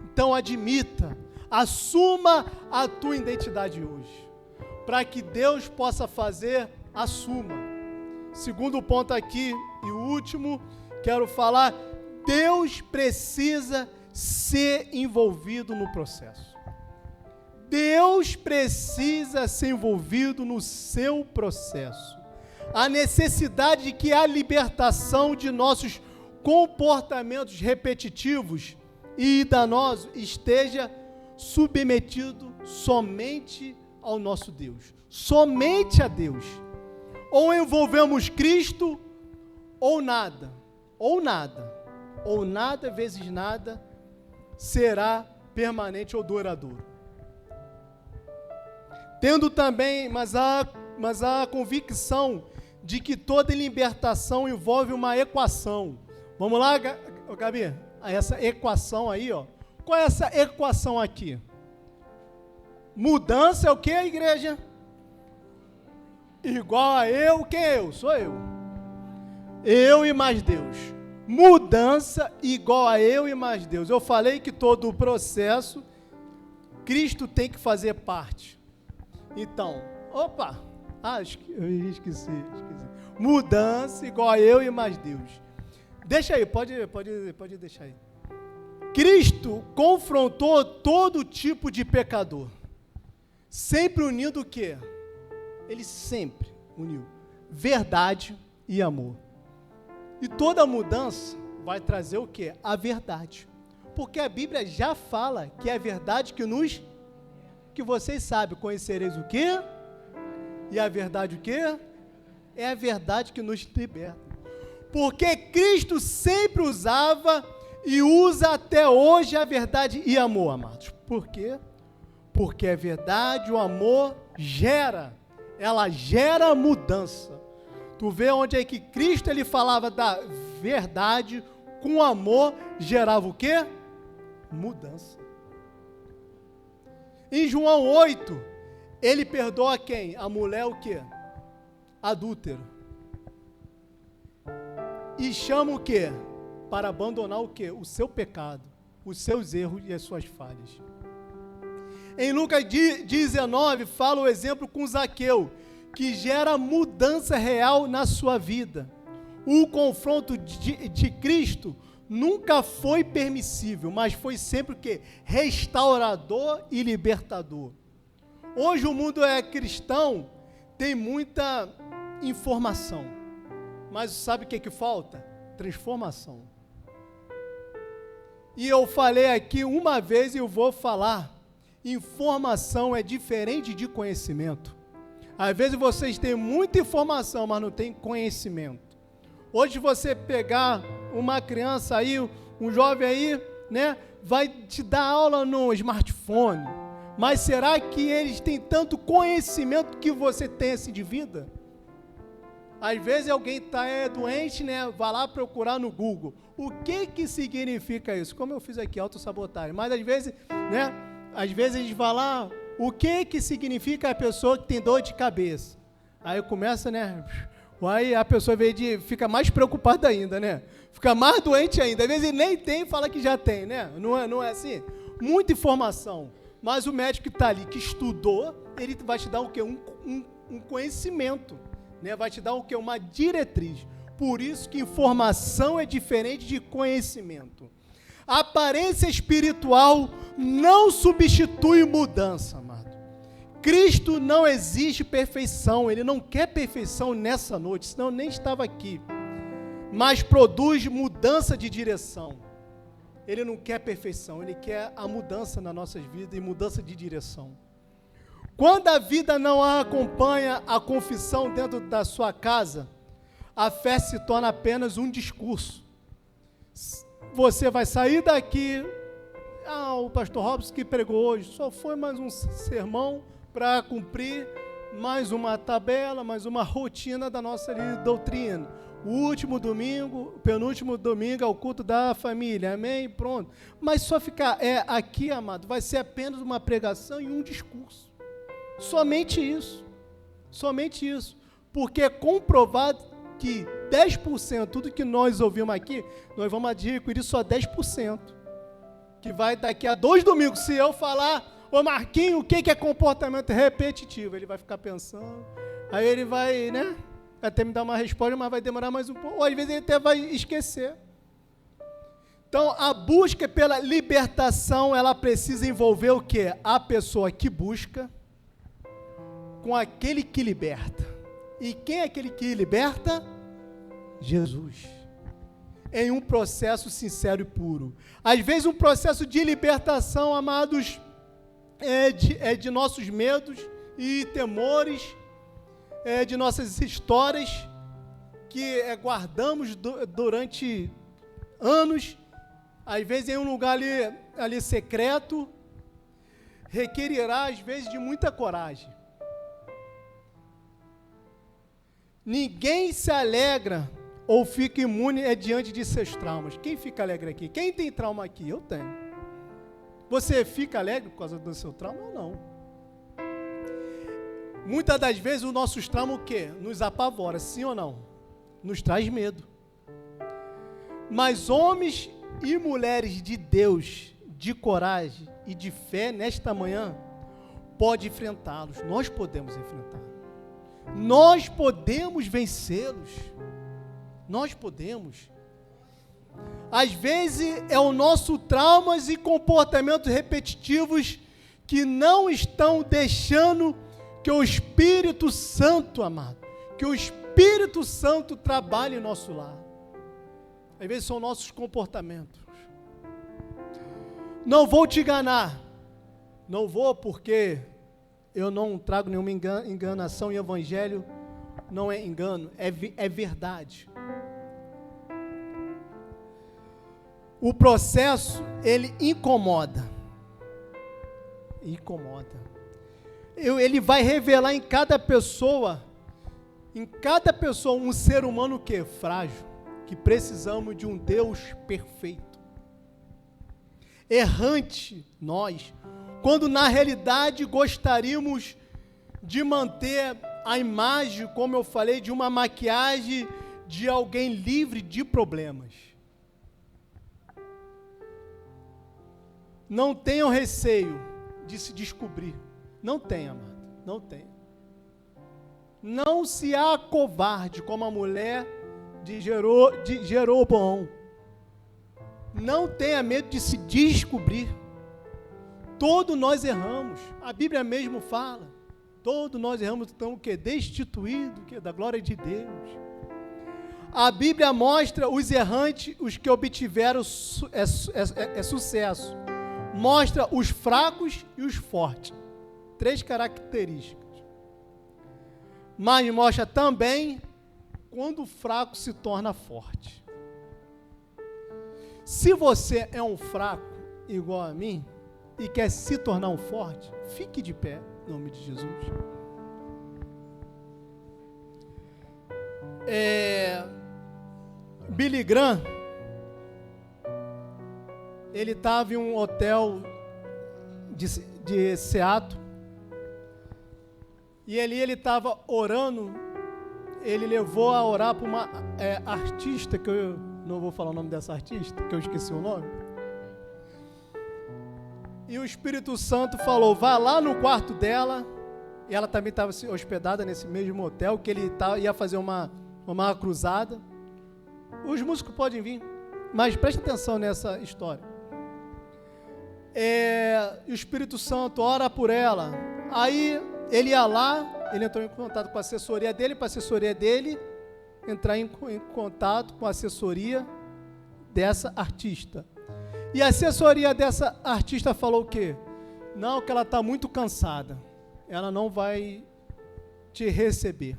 Então admita, assuma a tua identidade hoje, para que Deus possa fazer, assuma. Segundo ponto aqui, e o último, quero falar, Deus precisa ser envolvido no processo. Deus precisa ser envolvido no seu processo. A necessidade de que a libertação de nossos comportamentos repetitivos e danosos esteja submetido somente ao nosso Deus, somente a Deus. Ou envolvemos Cristo, ou nada vezes nada será permanente ou duradouro. Tendo também, mas a convicção de que toda libertação envolve uma equação. Vamos lá, Gabi? Essa equação aí, ó. Qual é essa equação aqui? Mudança é o que, igreja? Igual a eu, quem é eu? Sou eu. Eu e mais Deus. Mudança igual a eu e mais Deus. Eu falei que todo o processo, Cristo tem que fazer parte. Então, eu esqueci. Mudança igual a eu e mais Deus. Deixa aí, pode deixar aí. Cristo confrontou todo tipo de pecador, sempre unindo o quê? Ele sempre uniu verdade e amor. E toda mudança vai trazer o quê? A verdade. Porque a Bíblia já fala que é a verdade que vocês sabem, conhecereis o quê? E a verdade o quê? É a verdade que nos liberta. Porque Cristo sempre usava e usa até hoje a verdade e amor, amados. Por quê? Porque a verdade, o amor ela gera mudança. Tu vê onde é que Cristo ele falava da verdade, com amor, gerava o quê? Mudança. Em João 8, ele perdoa quem? A mulher o quê? Adúltero. E chama o quê? Para abandonar o quê? O seu pecado, os seus erros e as suas falhas. Em Lucas 19, fala o exemplo com Zaqueu, que gera mudança real na sua vida. O confronto de Cristo nunca foi permissível, mas foi sempre o quê? Restaurador e libertador. Hoje o mundo cristão, tem muita informação, mas sabe o que falta? Transformação. E eu falei aqui uma vez e eu vou falar, informação é diferente de conhecimento. Às vezes vocês têm muita informação, mas não têm conhecimento. Hoje você pegar uma criança aí, um jovem aí, né, vai te dar aula no smartphone, mas será que eles têm tanto conhecimento que você tem assim de vida? Às vezes alguém está doente, né, vai lá procurar no Google. O que significa isso? Como eu fiz aqui, autossabotagem. Mas às vezes, né, às vezes a gente vai lá, o que significa a pessoa que tem dor de cabeça? Aí começa, né, aí a pessoa fica mais preocupada ainda, né? Fica mais doente ainda. Às vezes ele nem tem e fala que já tem, né? Não é assim? Muita informação. Mas o médico que está ali, que estudou, ele vai te dar o quê? Um conhecimento, né? Vai te dar o quê? Uma diretriz. Por isso que informação é diferente de conhecimento. A aparência espiritual não substitui mudança, amado. Cristo não exige perfeição, Ele não quer perfeição nessa noite, senão eu nem estava aqui. Mas produz mudança de direção. Ele não quer perfeição, Ele quer a mudança nas nossas vidas e mudança de direção. Quando a vida não acompanha a confissão dentro da sua casa, a fé se torna apenas um discurso. Você vai sair daqui, o pastor Robson que pregou hoje, só foi mais um sermão para cumprir mais uma tabela, mais uma rotina da nossa doutrina. O último domingo, o penúltimo domingo é o culto da família, amém? Pronto. Mas só ficar aqui, amado, vai ser apenas uma pregação e um discurso. Somente isso. Somente isso. Porque é comprovado que 10%, tudo que nós ouvimos aqui, nós vamos adquirir só 10%. Que vai daqui a 2 domingos, se eu falar, ô Marquinhos, o que é comportamento repetitivo? Ele vai ficar pensando, aí ele vai, né, até me dar uma resposta, mas vai demorar mais um pouco, ou às vezes ele até vai esquecer. Então, a busca pela libertação, ela precisa envolver o quê? A pessoa que busca com aquele que liberta. E quem é aquele que liberta? Jesus. Em um processo sincero e puro. Às vezes um processo de libertação, amados, é de nossos medos e temores, de nossas histórias que guardamos durante anos, às vezes em um lugar ali secreto, requerirá às vezes de muita coragem. Ninguém se alegra ou fica imune diante de seus traumas. Quem fica alegre aqui? Quem tem trauma aqui? Eu tenho. Você fica alegre por causa do seu trauma ou não? Muitas das vezes os nossos traumas o quê? Nos apavora, sim ou não? Nos traz medo. Mas homens e mulheres de Deus, de coragem e de fé nesta manhã, pode enfrentá-los. Nós podemos enfrentar. Nós podemos vencê-los. Nós podemos. Às vezes é o nosso traumas e comportamentos repetitivos que não estão deixando que o Espírito Santo, amado, que o Espírito Santo trabalhe em nosso lar. Às vezes são nossos comportamentos. Não vou te enganar. Não vou porque eu não trago nenhuma enganação e o evangelho não é engano, é verdade. O processo, ele incomoda. Ele vai revelar em cada pessoa um ser humano que é frágil, que precisamos de um Deus perfeito. Errante nós, quando na realidade gostaríamos de manter a imagem, como eu falei, de uma maquiagem de alguém livre de problemas. Não tenham receio de se descobrir. Não tenha, amado. Não tenha. Não se acovarde como a mulher de Jeroboão. Não tenha medo de se descobrir. Todos nós erramos. A Bíblia mesmo fala. Todos nós erramos, então o que? Destituídos da glória de Deus. A Bíblia mostra os errantes, os que obtiveram sucesso. Mostra os fracos e os fortes. 3 características. Mas mostra também quando o fraco se torna forte. Se você é um fraco igual a mim e quer se tornar um forte, fique de pé, em nome de Jesus. Billy Graham, ele estava em um hotel de Seattle, e ali ele estava orando, ele levou a orar para uma artista, que eu não vou falar o nome dessa artista, que eu esqueci o nome, e o Espírito Santo falou, vá lá no quarto dela, e ela também estava hospedada nesse mesmo hotel, que ele ia fazer uma cruzada. Os músicos podem vir, mas preste atenção nessa história. O Espírito Santo ora por ela. Aí ele ia lá, ele entrou em contato com a assessoria dele, para a assessoria dele entrar em contato com a assessoria dessa artista. E a assessoria dessa artista falou o quê? Não, que ela está muito cansada. Ela não vai te receber.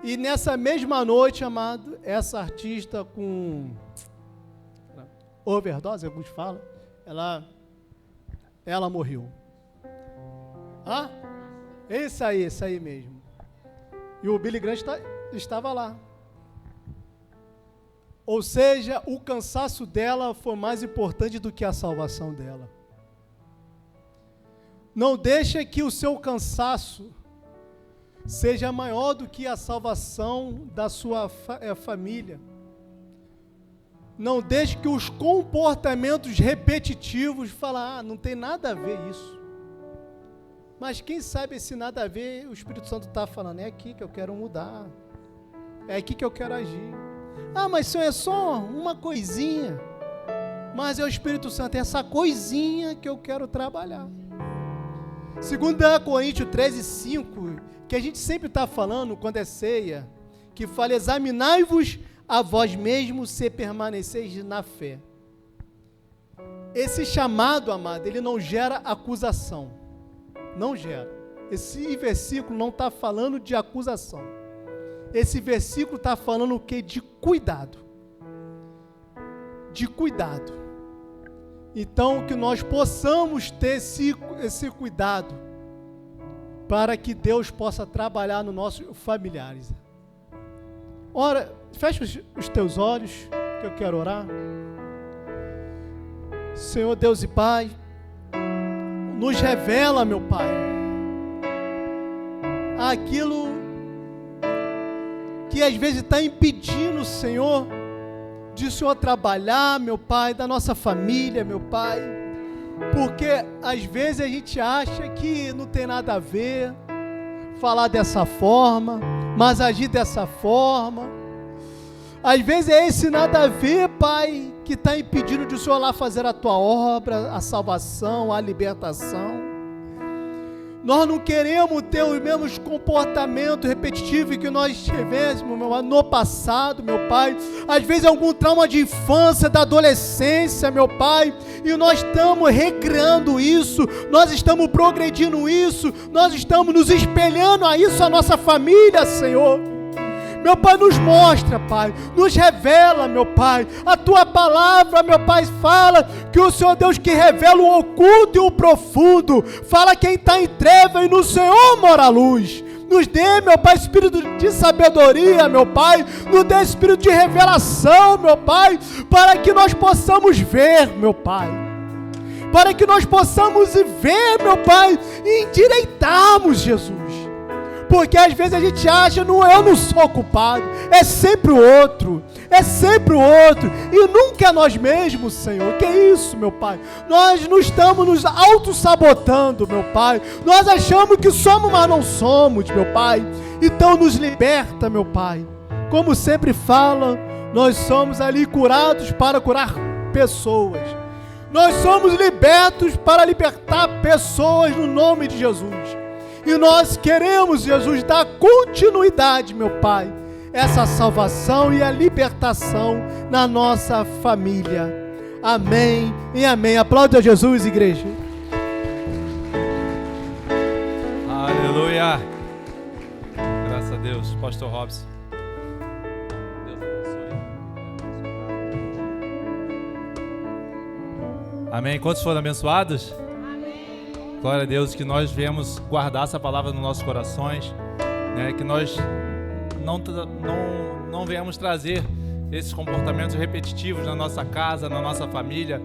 E nessa mesma noite, amado, essa artista com overdose, alguns falam, ela morreu. Esse aí mesmo. E o Billy Graham estava lá. Ou seja, o cansaço dela foi mais importante do que a salvação dela. Não deixe que o seu cansaço seja maior do que a salvação da sua família. Não deixe que os comportamentos repetitivos falem, não tem nada a ver isso. Mas quem sabe se nada a ver, o Espírito Santo está falando, é aqui que eu quero mudar, é aqui que eu quero agir. Mas isso é só uma coisinha. Mas é o Espírito Santo, é essa coisinha que eu quero trabalhar. 2 Coríntios 13:5, que a gente sempre está falando quando é ceia, que fala, examinai-vos a vós mesmos se permaneceis na fé. Esse chamado, amado, ele não gera acusação. Não gera. Esse versículo não está falando de acusação. Esse versículo está falando o quê? De cuidado. De cuidado. Então, que nós possamos ter esse cuidado para que Deus possa trabalhar nos nossos familiares. Ora, fecha os teus olhos, que eu quero orar. Senhor Deus e Pai, nos revela, meu Pai, aquilo que às vezes está impedindo, Senhor, de o Senhor trabalhar, meu Pai, da nossa família, meu Pai, porque às vezes a gente acha que não tem nada a ver falar dessa forma, mas agir dessa forma. Às vezes é esse nada a ver, Pai, que está impedindo de o Senhor lá fazer a Tua obra, a salvação, a libertação. Nós não queremos ter os mesmos comportamentos repetitivos que nós tivemos no passado, meu Pai. Às vezes é algum trauma de infância, da adolescência, meu Pai, e nós estamos recriando isso, nós estamos progredindo isso, nós estamos nos espelhando a isso, a nossa família, Senhor. Meu Pai, nos mostra, Pai, nos revela, meu Pai, a Tua palavra, meu Pai, fala que o Senhor Deus que revela o oculto e o profundo, fala quem está em treva e no Senhor mora a luz. Nos dê, meu Pai, espírito de sabedoria, meu Pai. Nos dê espírito de revelação, meu Pai, para que nós possamos ver, meu Pai. Para que nós possamos ver, meu Pai, e endireitarmos, Jesus. Porque às vezes a gente acha, eu não sou culpado, é sempre o outro, e nunca é nós mesmos, Senhor. Que isso, meu Pai? Nós não estamos nos auto-sabotando, meu Pai. Nós achamos que somos, mas não somos, meu Pai. Então nos liberta, meu Pai. Como sempre fala, nós somos ali curados para curar pessoas. Nós somos libertos para libertar pessoas no nome de Jesus. E nós queremos, Jesus, dar continuidade, meu Pai, essa salvação e a libertação na nossa família. Amém e amém. Aplaude a Jesus, igreja. Aleluia. Graças a Deus. Pastor Robson. Deus abençoe. Amém. Quantos foram abençoados? Glória a Deus, que nós viemos guardar essa palavra nos nossos corações, né? Que nós não viemos trazer esses comportamentos repetitivos na nossa casa, na nossa família,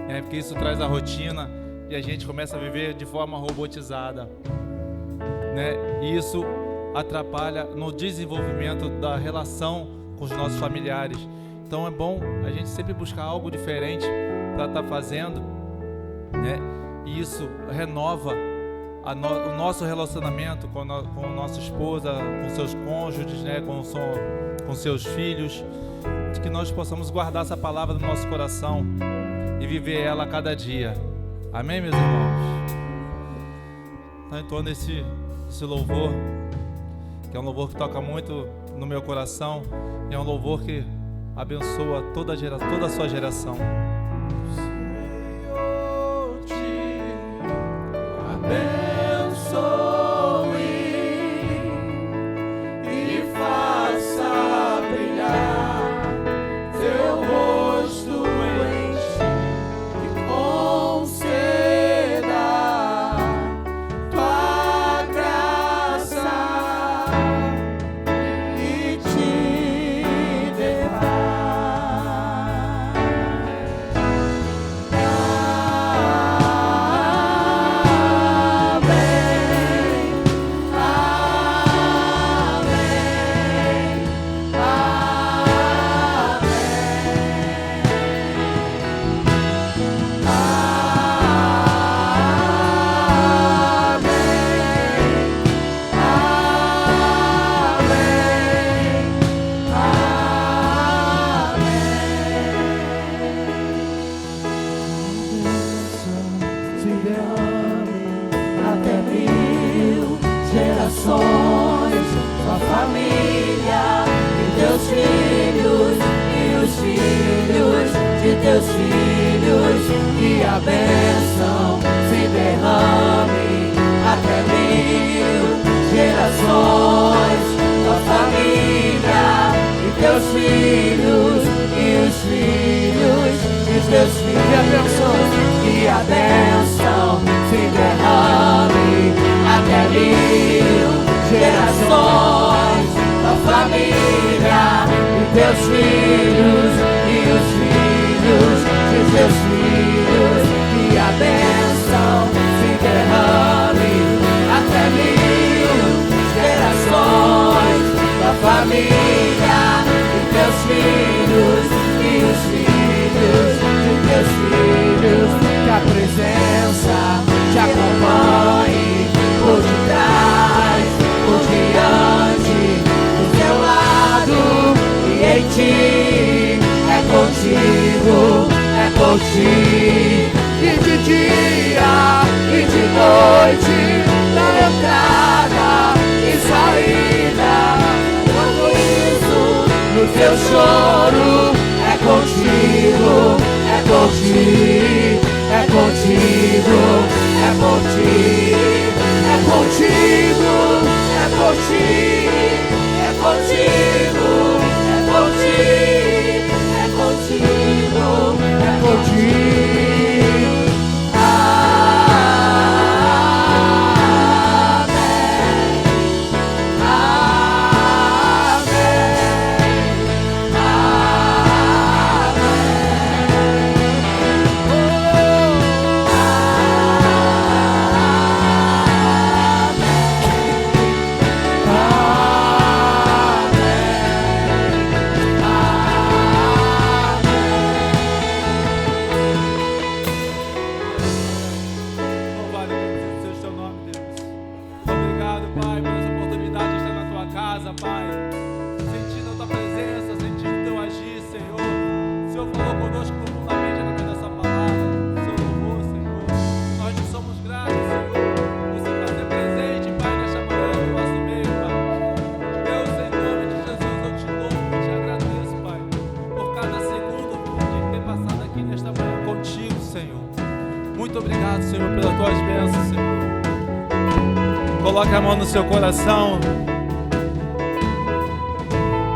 né? Porque isso traz a rotina e a gente começa a viver de forma robotizada, né? E isso atrapalha no desenvolvimento da relação com os nossos familiares. Então é bom a gente sempre buscar algo diferente para estar fazendo, né? E isso renova o nosso relacionamento com a nossa esposa, com seus cônjuges, né? com seus filhos, de que nós possamos guardar essa palavra no nosso coração e viver ela a cada dia. Amém, meus irmãos? Então entoando esse louvor, que é um louvor que toca muito no meu coração, e é um louvor que abençoa toda a sua geração. Abençoe e faça brilhar teu rosto em ti e conceda tua graça e te dê teus filhos, que a bênção se derrame até 1000 gerações, tua família e teus filhos e os filhos de teus filhos, que a bênção se derrame até 1000 gerações, tua família e teus filhos e os filhos de teus filhos, que a bênção se derrame até 1000 gerações, tua família e teus filhos e os filhos de teus filhos, que a presença te acompanhe por detrás, por diante, do teu lado e em ti. É contigo, e de dia e de noite, na entrada e saída, quando isso no teu choro, é contigo, é contigo, é contigo, é contigo, é contigo, é contigo, é contigo, é contigo. Contigo, é contigo. Amém. Coloque a mão no seu coração.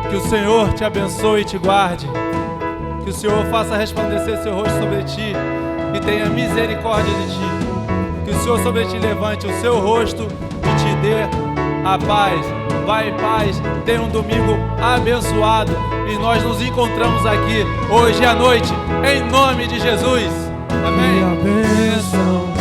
Que o Senhor te abençoe e te guarde. Que o Senhor faça resplandecer seu rosto sobre ti e tenha misericórdia de ti. Que o Senhor sobre ti levante o seu rosto e te dê a paz. Vai em paz, tenha um domingo abençoado e nós nos encontramos aqui hoje à noite, em nome de Jesus. Amém. A bênção